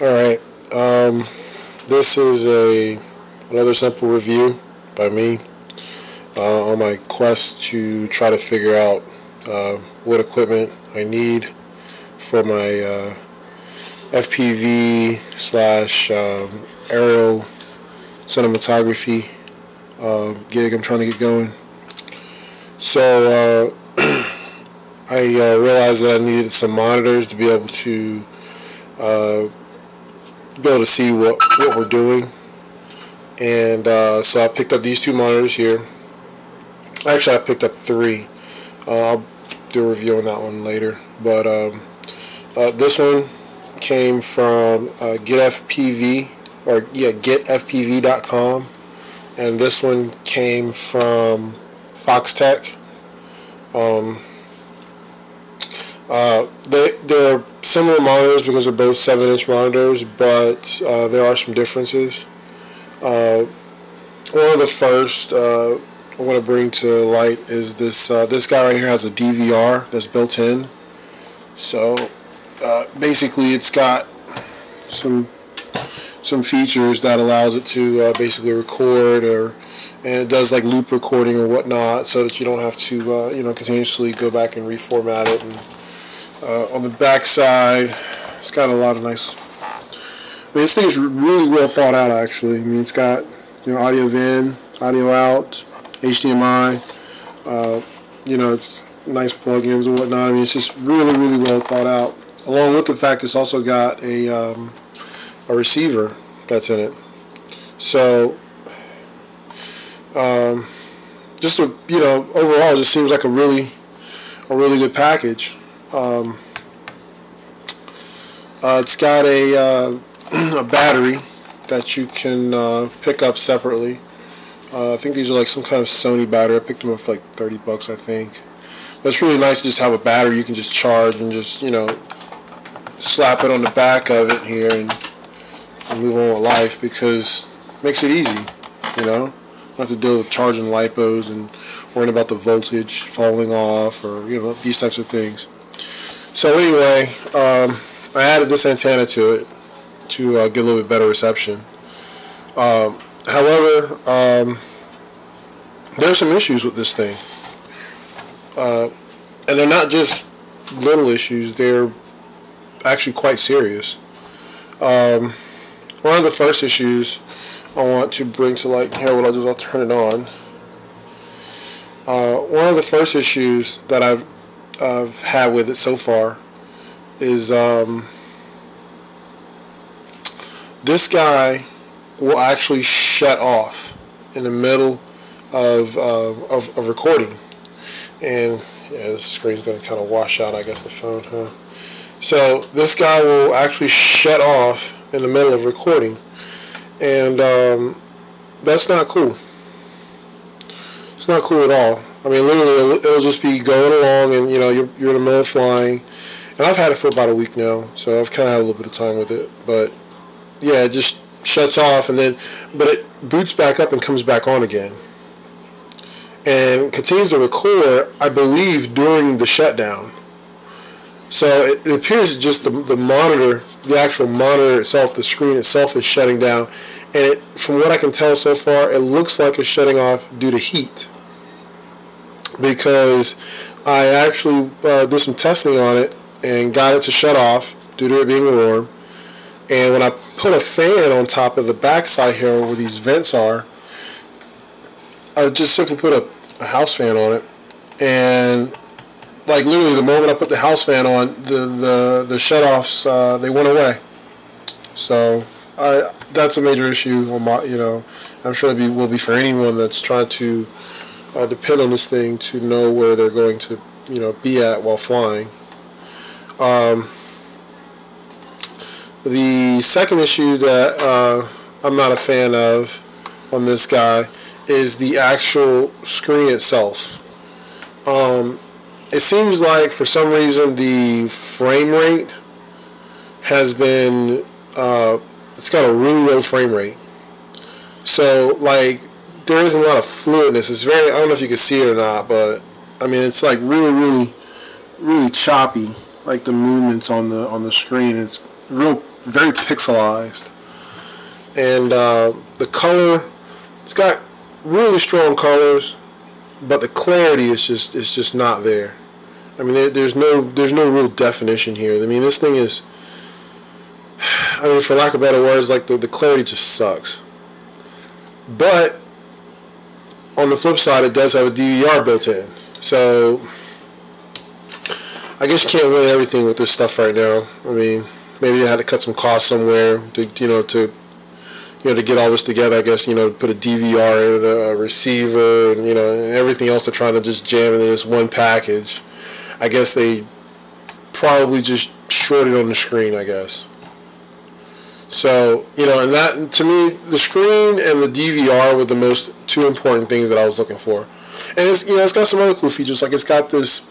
Alright, this is another simple review by me on my quest to try to figure out what equipment I need for my FPV slash aerial cinematography gig I'm trying to get going. So I realized that I needed some monitors to be able to see what we're doing, and so I picked up these two monitors here. Actually, I picked up three. I'll do a review on that one later, but this one came from getfpv.com, and this one came from SeeTec. They're similar monitors because they're both 7-inch monitors, but there are some differences. One of the first I want to bring to light is this guy right here has a DVR that's built in. So basically it's got some features that allows it to basically record, and it does like loop recording or whatnot, so that you don't have to continuously go back and reformat it. And on the back side, it's got a lot of nice. This thing is really well thought out, actually. I mean, it's got audio in, audio out, HDMI. It's nice plugins and whatnot. I mean, it's just really well thought out. Along with the fact it's also got a receiver that's in it. So just overall, it just seems like a really good package. It's got a battery that you can pick up separately. I think these are like some kind of Sony battery. I picked them up for like $30, I think. But it's really nice to just have a battery you can just charge and just slap it on the back of it here and move on with life, because it makes it easy. Don't have to deal with charging LiPos and worrying about the voltage falling off, or these types of things. So anyway, I added this antenna to it to get a little bit better reception. However, there are some issues with this thing, and they're not just little issues. They're actually quite serious. One of the first issues I want to bring to light here, what I'll do is I'll turn it on. One of the first issues that I've had with it so far is this guy will actually shut off in the middle of recording, and this screen's going to kind of wash out, I guess, the phone, huh? So this guy will actually shut off in the middle of recording, and that's not cool. It's not cool at all. I mean, literally, it'll just be going along, and you're in the middle of flying. And I've had it for about a week now, so I've kind of had a little bit of time with it. But yeah, it just shuts off, but it boots back up and comes back on again, and continues to record, I believe, during the shutdown. So it appears just the monitor, the actual monitor itself, the screen itself, is shutting down. And from what I can tell so far, it looks like it's shutting off due to heat, because I actually did some testing on it and got it to shut off due to it being warm. And when I put a fan on top of the backside here where these vents are, I just simply put a house fan on it, and like literally the moment I put the house fan on, the shut-offs, they went away. So that's a major issue on my, I'm sure it will be for anyone that's trying to depend on this thing to know where they're going to be at while flying. The second issue that I'm not a fan of on this guy is the actual screen itself. It seems like for some reason the frame rate has been it's got a really low frame rate. So like there isn't a lot of fluidness. It's very, I don't know if you can see it or not, but I mean it's like really choppy, like the movements on the screen. It's real very pixelized, and the color, it's got really strong colors, but the clarity is just not there. I mean, there's no real definition here. I mean, this thing is, I mean, for lack of better words, like the clarity just sucks. But on the flip side, it does have a DVR built in, so I guess you can't win everything with this stuff right now. I mean, maybe they had to cut some costs somewhere to to get all this together. I guess, put a DVR in a receiver, and and everything else they're trying to just jam into this one package. I guess they probably just shorted on the screen, I guess. So, and that, to me, the screen and the DVR were the two important things that I was looking for. And it's got some other cool features, like it's got this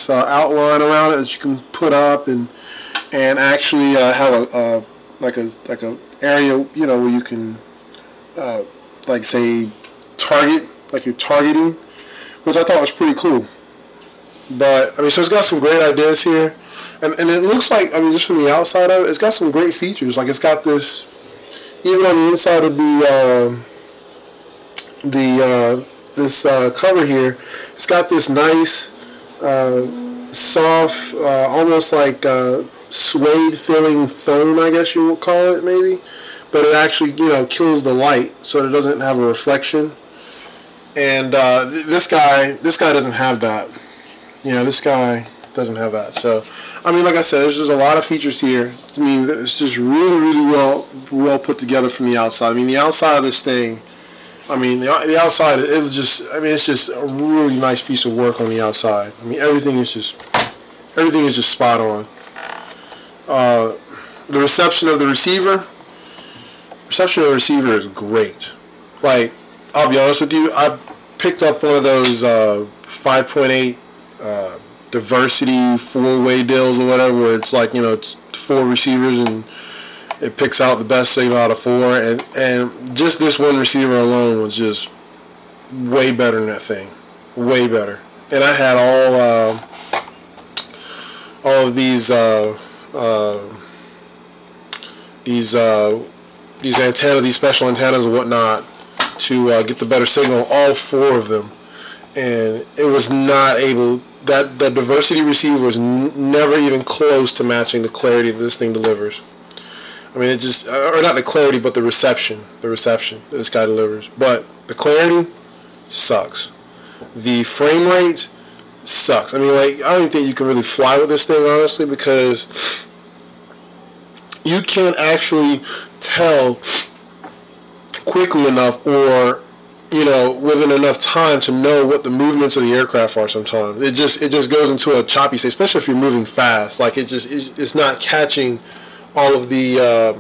outline around it that you can put up and actually have a area, where you can like, say, target, like you're targeting, which I thought was pretty cool. But I mean, so it's got some great ideas here, and it looks like, I mean, just from the outside of it, it's got some great features. Like, it's got this, even on the inside of this cover here, it's got this nice soft, almost like suede feeling foam, I guess you would call it, maybe, but it actually kills the light so it doesn't have a reflection. And this guy doesn't have that. This guy doesn't have that. So, I mean, like I said, there's just a lot of features here. I mean, it's just really well put together from the outside. I mean, the outside of this thing, I mean, the outside, it's just a really nice piece of work on the outside. I mean, everything is just spot on. The reception of the receiver is great. Like, I'll be honest with you, I picked up one of those 5.8 diversity 4-way deals or whatever, where it's like, it's 4 receivers and it picks out the best signal out of 4, and just this one receiver alone was just way better than that thing, way better. And I had all of these antennas, these special antennas and whatnot, to get the better signal, all 4 of them, and it was not able. That diversity receiver was never even close to matching the clarity that this thing delivers. I mean, it just, or not the clarity, but the reception that this guy delivers. But the clarity sucks. The frame rate sucks. I mean, like, I don't even think you can really fly with this thing, honestly, because you can't actually tell quickly enough, or within enough time to know what the movements of the aircraft are. Sometimes it just goes into a choppy state, especially if you're moving fast. Like, it's not catching all of the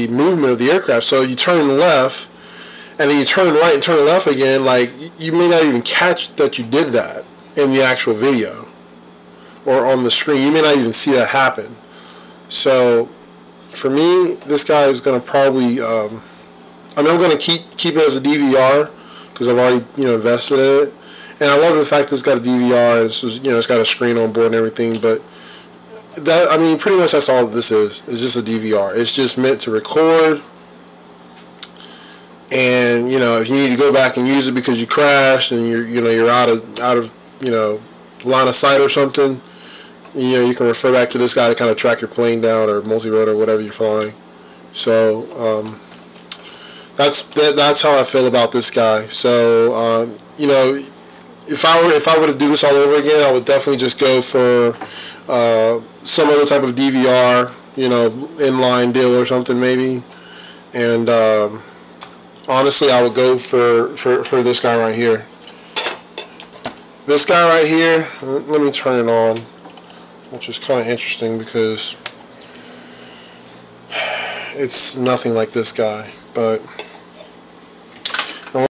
movement of the aircraft. So you turn left, and then you turn right and turn left again. Like, you may not even catch that you did that in the actual video or on the screen. You may not even see that happen. So for me, this guy is going to probably, I'm going to keep it as a DVR because I've already, invested in it. And I love the fact that it's got a DVR. It's just, it's got a screen on board and everything. But that, I mean, pretty much that's all this is. It's just a DVR. It's just meant to record. And if you need to go back and use it because you crashed and you're out of line of sight or something, you can refer back to this guy to kind of track your plane down, or multi-rotor, or whatever you're flying. So that's how I feel about this guy. So if I were to do this all over again, I would definitely just go for some other type of DVR, inline deal or something maybe. And honestly, I would go for this guy right here. This guy right here, let me turn it on, which is kind of interesting because it's nothing like this guy, but